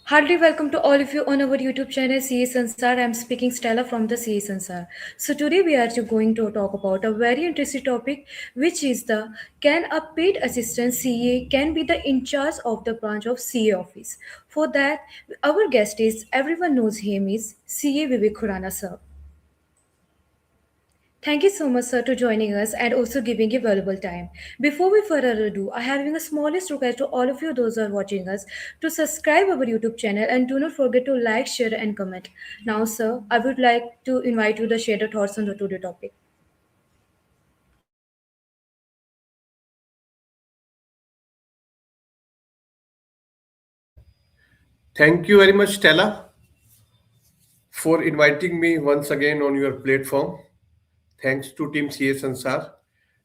Heartily welcome to all of you on our YouTube channel CA Sansaar. I'm speaking Stella from the CA Sansaar. So today we are going to talk about a very interesting topic, which is the can a paid assistant CA can be the in charge of the branch of CA office. For that, our guest is everyone knows him is CA Vivek Khurana sir. Thank you so much, sir, to joining us and also giving your valuable time. Before we further ado, I have a smallest request to all of you those who are watching us to subscribe our YouTube channel and do not forget to like, share, and comment. Now, sir, I would like to invite you to share the thoughts on the today topic. Thank you very much, Stella, for inviting me once again on your platform. Thanks to Team CA Sansar.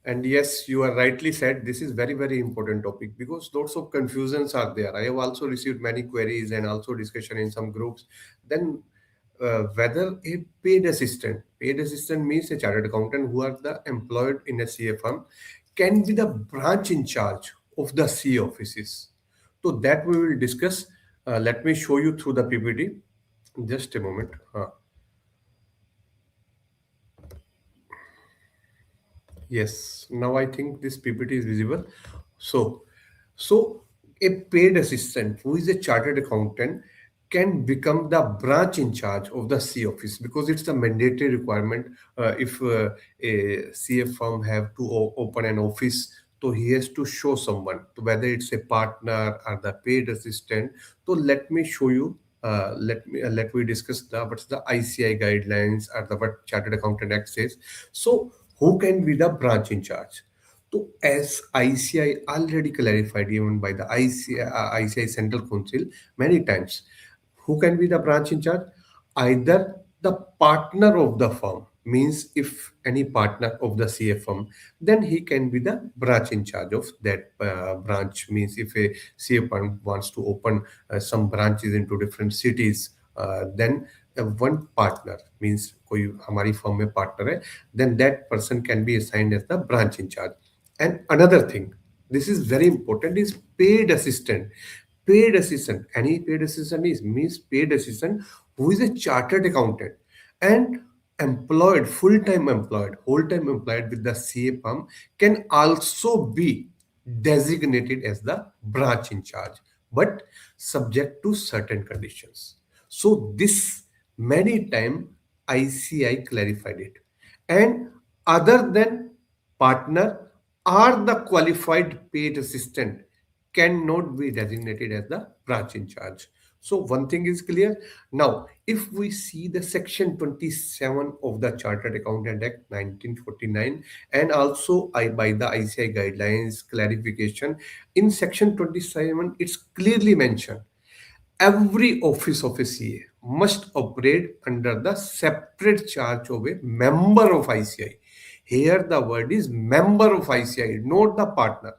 And yes, you are rightly said, this is very, very important topic because lots of confusions are there. I have also received many queries and also discussion in some groups. Then whether a paid assistant means a chartered accountant who are the employed in a CA firm, can be the branch in charge of the CA offices. So that we will discuss. Let me show you through the PPT. Just a moment. Yes, now I think this PPT is visible. So, so a paid assistant who is a chartered accountant can become the branch in charge of the C office because it's a mandatory requirement. If a CA firm have to open an office, so he has to show someone, so whether it's a partner or the paid assistant. So let me show you. Let me discuss the what's the ICI guidelines or the what Chartered Accountant Act says. So who can be the branch in charge? So, as ICI already clarified, even by the ICI Central Council many times, who can be the branch in charge? Either the partner of the firm, means if any partner of the CA firm, then he can be the branch in charge of that branch. Means if a CA firm wants to open some branches into different cities, then one partner means कोई हमारी firm में partner है, then that person can be assigned as the branch in charge. And another thing, this is very important, is paid assistant. Paid assistant, any paid assistant is means paid assistant who is a chartered accountant and employed, full-time employed, whole-time employed with the CA firm, can also be designated as the branch in charge, but subject to certain conditions. So this many time ICI clarified it. And other than partner or the qualified paid assistant cannot be designated as the branch in charge. So one thing is clear. Now, if we see the section 27 of the Chartered Accountant Act 1949 and also by the ICI guidelines clarification, in section 27, it's clearly mentioned every office of a CA must operate under the separate charge of a member of ICI. Here the word is member of ICI, not the partner.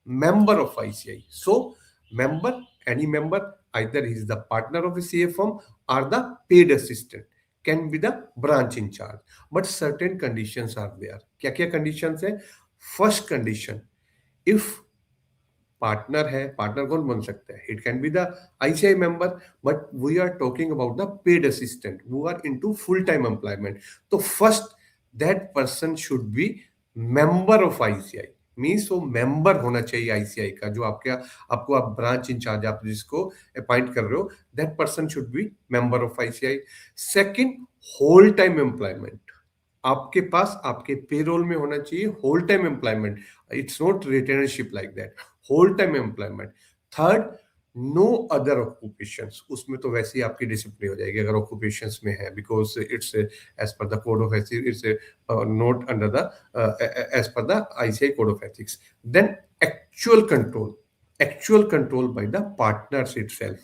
Member of ICI. So member, any member, either he is the partner of a CA firm or the paid assistant, can be the branch in charge. But certain conditions are there. क्या क्या conditions है? First condition, if partner है, partner कौन बन सकता है? It can be the ICI member, but we are talking about the paid assistant who are into full time employment. तो first that person should be member of ICI. Means वो member होना चाहिए ICI का, जो आपके आपको आप branch in charge आप जिसको अपॉइंट कर रहे हो, that person should be member of ICI. Second, whole time employment. आपके पास आपके पेरोल में होना चाहिए whole time employment. It's not retainership like that. Whole time employment. Third, no other occupations. उसमें तो वैसे ही आपकी डिसिप्लिन हो जाएगी अगर ऑक्यूपेशंस में है, because it's as per the code of ethics, it's not under the as per the ICI code of ethics. Then actual control by the partners itself.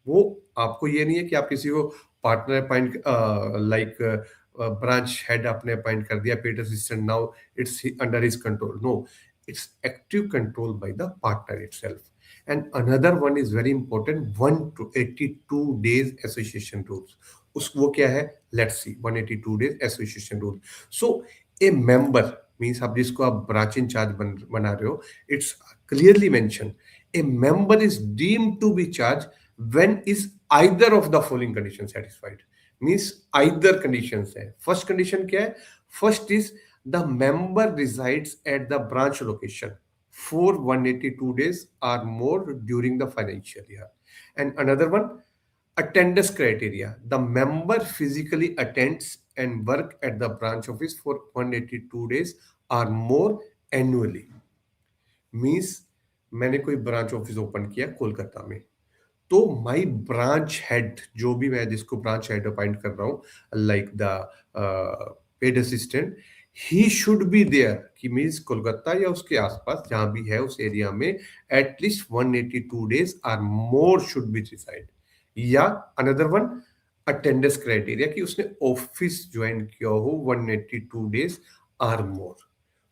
वो आपको ये नहीं है कि आप किसी को partner appoint like branch head आपने अपॉइंट कर दिया, paid assistant, now it's under his control. No, it's active control by the partner itself. And another one is very important, 1 to 82 days association rules. उस वो क्या है? Let's see, 182 days association rule. So a member means आप जिसको आप branch in charge बना रहे हो, it's clearly mentioned a member is deemed to be charged when is either of the following condition satisfied. Means either conditions है. First condition क्या है? First is the member resides at the branch location for 182 days or more during the financial year. And another one, attendance criteria. The member physically attends and work at the branch office for 182 days or more annually. Means मैंने कोई branch office open किया कोलकाता में, तो माई branch head, जो भी मैं जिसको branch head appoint कर रहा हूँ, like the paid assistant, he should be there, कि मीन्स कोलकाता या उसके आसपास जहां भी है उस एरिया में at least 182 days or more should be reside. या अनदर वन, अटेंडेंस क्राइटेरिया, कि उसने ऑफिस ज्वाइन किया हो 182 days or more.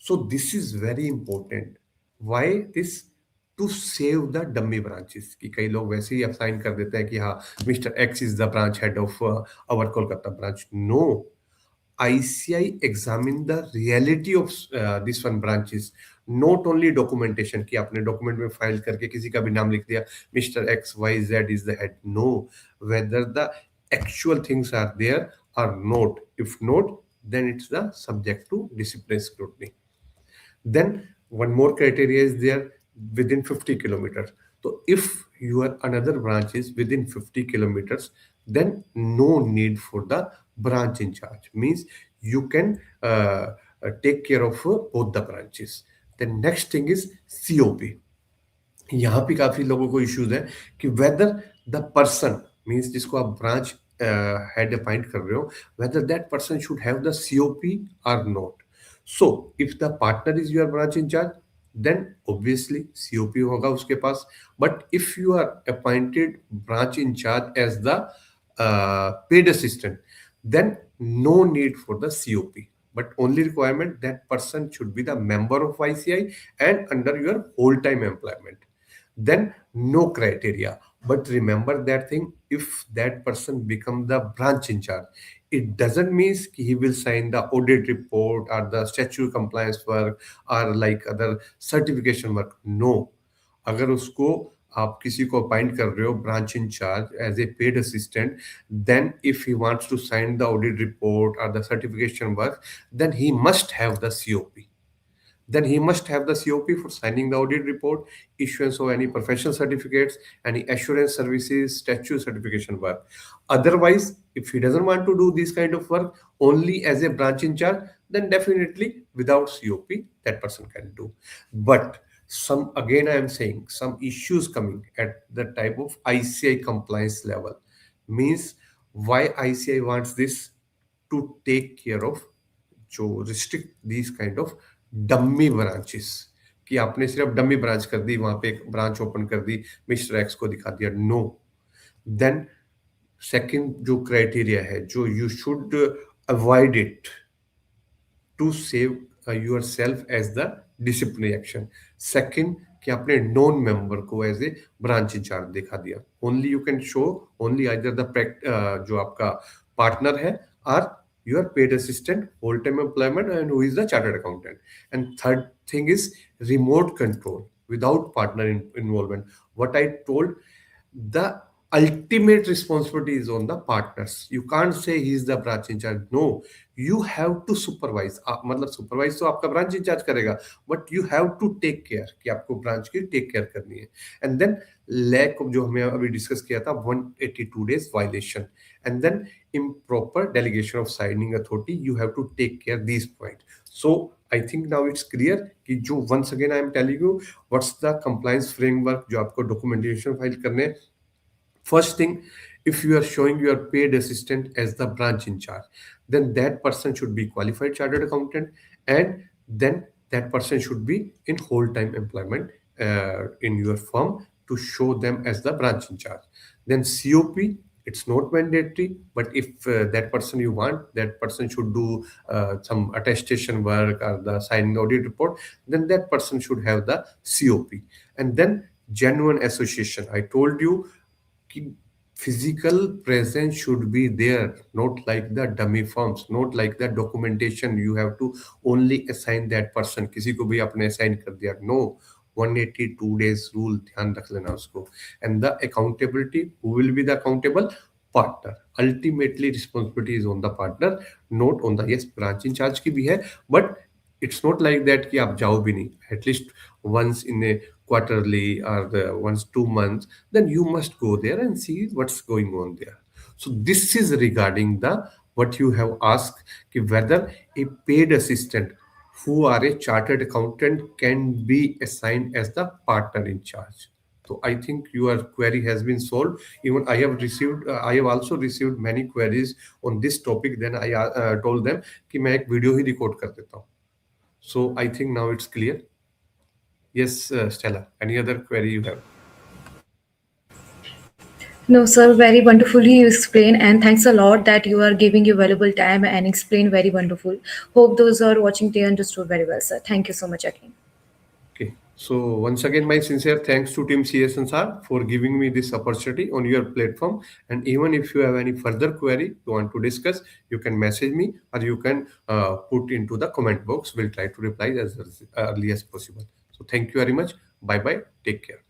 So this is very important. Why this? To save the dummy branches. कि कई लोग वैसे ही असाइन कर देते हैं कि हाँ, mister X is the branch head of our Kolkata branch. No, ICI examine the reality of this one branches, not only documentation कि आपने डॉक्यूमेंट में फाइल करके किसी का भी नाम लिख दिया, mister X Y Z is the head. No, whether the actual things are there or not. If not, then it's the subject to disciplinary scrutiny. Then one more criteria is there, within 50 kilometers. So if your another branch is within 50 kilometers, then no need for the branch in charge. Means you can take care of both the branches. The next thing is COP. यहाँ पे काफी लोगों को issues है कि whether the person, means जिसको आप branch head appoint कर रहे हो, whether that person should have the COP और not. So if the partner is your branch incharge, then obviously COP होगा उसके पास. But if you are appointed branch incharge as the paid assistant, then no need for the COP, but only requirement that person should be the member of ICI and under your whole time employment. Then no criteria, but remember that thing, if that person become the branch in charge, it doesn't mean he will sign the audit report or the statutory compliance work or like other certification work. No, अगर उसको आप किसी को appoint कर रहे हो branch incharge as a paid assistant, then if he wants to sign the audit report और the certification work, then he must have the COP. Then he must have the COP for signing the audit report, issuance of any professional certificates, any assurance services, statute certification work. Otherwise, if he doesn't want to do this kind of work only as a branch in charge, then definitely without COP, that person can do. But some, again, I am saying some issues coming at the type of ICI compliance level. Means why ICI wants this? To take care of, जो restrict these kind of dummy branches, कि आपने सिर्फ dummy branch कर दी, वहां पे एक branch open कर दी, mister x को दिखा दिया. नो. देन सेकंड जो क्राइटेरिया है, जो you should avoid it to save yourself as the disciplinary action. Second, कि आपने नॉन मेंबर को एज ए ब्रांच इंचार्ज दिखा दिया. Only you can show only either the जो आपका पार्टनर है और your paid assistant, full-time employment, and who is the chartered accountant. And third thing is remote control without partner involvement. What I told, the ultimate responsibility is on the partners. You can't say he is the branch in charge. No, you have to supervise. मतलब supervise तो आपका branch in charge करेगा, but you have to take care कि आपको branch की take care करनी है. And then lack of, जो हमें अभी डिस्कस किया था, 182 days violation, and then improper delegation of signing authority. You have to take care these points. So I think now it's clear कि जो once again I am telling you what's the compliance framework जो आपको documentation file करने. First thing, if you are showing your paid assistant as the branch in charge, then that person should be qualified chartered accountant, and then that person should be in whole time employment in your firm to show them as the branch in charge. Then COP, it's not mandatory, but if that person you want, that person should do some attestation work or the signing audit report, then that person should have the COP. And then genuine association, I told you कि physical presence should be there, not like the dummy forms, not like the documentation you have to only assign that person, किसी को भी आपने assign कर दिया. No, 182 days rule ध्यान रख लेना उसको. And the accountability, who will be the accountable? Partner. Ultimately responsibility is on the partner, not on the, yes, branch in charge की भी है, but it's not like that कि आप जाओ भी नहीं. At least once in a quarterly or once 2 months, then you must go there and see what's going on there. So this is regarding the what you have asked, कि whether a paid assistant who are a chartered accountant can be assigned as the partner in charge. So I think your query has been solved. Even I have also received many queries on this topic. Then I told them कि मैं एक video ही record कर देता हूँ. So I think now it's clear. Yes, Stella. Any other query you have? No, sir, very wonderfully you explain, and thanks a lot that you are giving your valuable time and explain very wonderful. Hope those who are watching they understood very well, sir. Thank you so much again. Okay. So once again, my sincere thanks to Team CS Sansar for giving me this opportunity on your platform. And even if you have any further query you want to discuss, you can message me or you can put into the comment box. We'll try to reply as early as possible. So thank you very much. Bye bye. Take care.